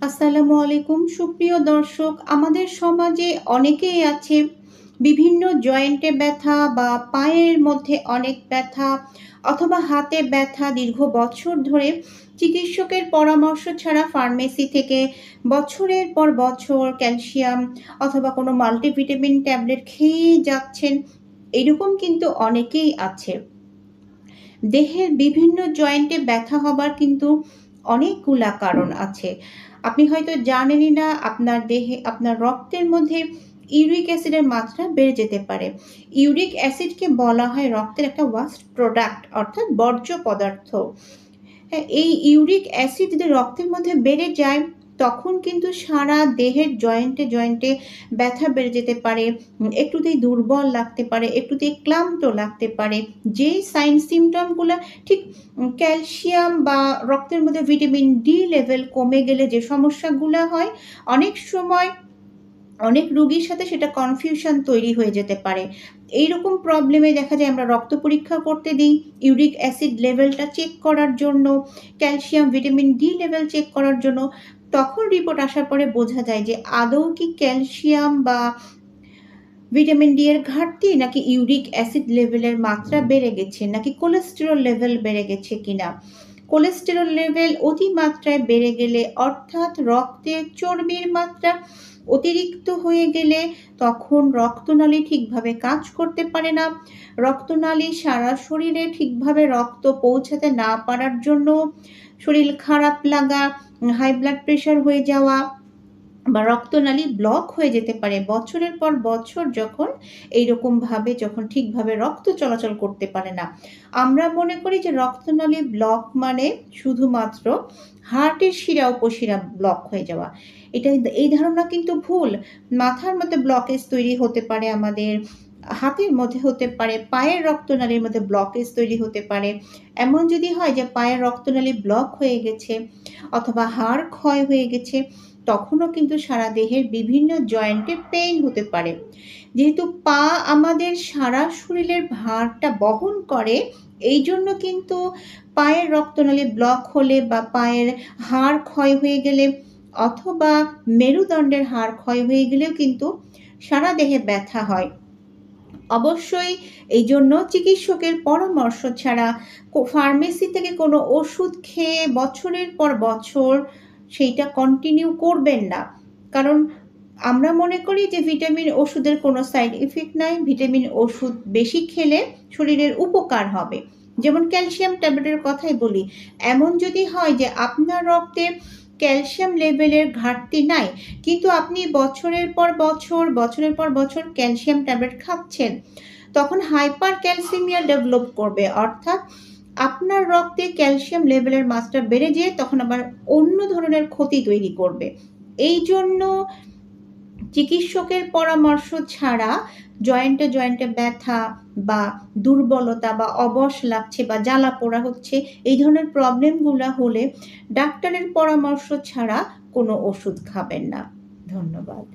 আসসালামু আলাইকুম সুপ্রিয় দর্শক, আমাদের সমাজে অনেকেই আছে বিভিন্ন জয়েন্টে ব্যথা বা পায়ের মধ্যে অনেক ব্যথা অথবা হাতে ব্যথা দীর্ঘ বছর ধরে চিকিৎসকের পরামর্শ ছাড়া ফার্মেসি থেকে বছরের পর বছর ক্যালসিয়াম অথবা কোনো মাল্টিভিটামিন ট্যাবলেট খেয়েই যাচ্ছেন। এরকম কিন্তু অনেকেই আছে। দেহের বিভিন্ন জয়েন্টে ব্যথা হবার কিন্তু অনেকগুলা কারণ আছে। আপনি হয়তো জানেনই না, আপনার দেহে আপনার রক্তের মধ্যে ইউরিক অ্যাসিডের মাত্রা বেড়ে যেতে পারে। ইউরিক অ্যাসিডকে বলা হয় রক্তের একটা ওয়াস্ট প্রোডাক্ট, অর্থাৎ বর্জ্য পদার্থ। হ্যাঁ, এই ইউরিক অ্যাসিড যদি রক্তের মধ্যে বেড়ে যায়, তখন কিন্তু সারা দেহের জয়েন্টে ব্যথা বেড়ে যেতে পারে। একটুতেই দুর্বল লাগতে পারে, একটুতেই ক্লান্ত লাগতে পারে। যেই সাইন সিম্পটমগুলা ঠিক ক্যালসিয়াম বা রক্তের মধ্যে ভিটামিন ডি লেভেল কমে গেলে যে সমস্যাগুলা হয়, অনেক সময় অনেক রোগীর সাথে সেটা কনফিউশন তৈরি হয়ে যেতে পারে। এইরকম প্রবলেমে দেখা যায় আমরা রক্ত পরীক্ষা করতে দিই, ইউরিক অ্যাসিড লেভেলটা চেক করার জন্য, calcium, vitamin D level check করার জন্য। তখন রিপোর্ট আসার পরে বোঝা যায় যে আদৌ কি ক্যালসিয়াম বা ভিটামিন ডি এর ঘাটতি, নাকি ইউরিক অ্যাসিড লেভেলের মাত্রা বেড়ে গেছে, নাকি কোলেস্টেরল লেভেল বেড়ে গেছে কিনা। কোলেস্টেরল লেভেল অতিমাত্রায় বেড়ে গেলে, অর্থাৎ রক্তে চর্বির মাত্রা অতিরিক্ত হয়ে গেলে, তখন রক্তনালী ঠিকভাবে কাজ করতে পারে না। রক্তনালী সারা শরীরে ঠিকভাবে রক্ত পৌঁছাতে না পারার জন্য শরীর খারাপ লাগা, হাই ব্লাড প্রেশার হয়ে যাওয়া বা রক্তনালী ব্লক হয়ে যেতে পারে। বছরের পর বছর যখন ঠিকভাবে রক্ত চলাচল করতে পারে না। আমরা মনে করি যে রক্তনালী ব্লক মানে শুধুমাত্র হার্টের শিরা উপশিরা ব্লক হয়ে যাওয়া। এই ধারণা কিন্তু ভুল। মাথার মধ্যে ব্লকেজ তৈরি হতে পারে আমাদের, হাতের মধ্যে হতে পারে, পায়ের রক্তনালীর মধ্যে ব্লকেজ তৈরি হতে পারে। এমন যদি হয় যে পায়ের রক্তনালী ব্লক হয়ে গেছে অথবা হাড় ক্ষয় হয়ে গেছে, তখনও কিন্তু সারা দেহের বিভিন্ন জয়েন্টে পেইন হতে পারে। যেহেতু পা আমাদের সারা শরীরের ভারটা বহন করে, এই জন্য কিন্তু পায়ের রক্তনালী ব্লক হলে বা পায়ের হাড় ক্ষয় হয়ে গেলে অথবা মেরুদণ্ডের হাড় ক্ষয় হয়ে গেলেও কিন্তু সারা দেহে ব্যথা হয়। অবশ্যই এই জন্য চিকিৎসকের পরামর্শ ছাড়া ফার্মেসি থেকে কোনো ওষুধ খেয়ে বছরের পর বছর সেইটা কন্টিনিউ করবেন না। কারণ আমরা মনে করি যে ভিটামিন ওষুধের কোনো সাইড ইফেক্ট নাই। ভিটামিন ওষুধ বেশি খেলে শরীরের উপকার হবে। যেমন ক্যালসিয়াম ট্যাবলেটের কথাই বলি। এমন যদি হয় যে আপনার রক্তে ক্যালসিয়াম লেভেলের ঘাটতি নাই, কিন্তু আপনি বছরের পর বছর ক্যালসিয়াম ট্যাবলেট খাচ্ছেন, তখন হাইপার ক্যালসিমিয়া ডেভেলপ করবে। অর্থাৎ আপনার রক্তে ক্যালসিয়াম লেভেলের মাত্রা বেড়ে যেয়ে তখন আবার অন্য ধরনের ক্ষতি তৈরি করবে। এই জন্য চিকিৎসকের পরামর্শ ছাড়া জয়েন্টে ব্যথা বা দুর্বলতা বা অবশ লাগছে বা জ্বালা পোড়া হচ্ছে, এই ধরনের প্রবলেমগুলো হলে ডাক্তারের পরামর্শ ছাড়া কোনো ওষুধ খাবেন না। ধন্যবাদ।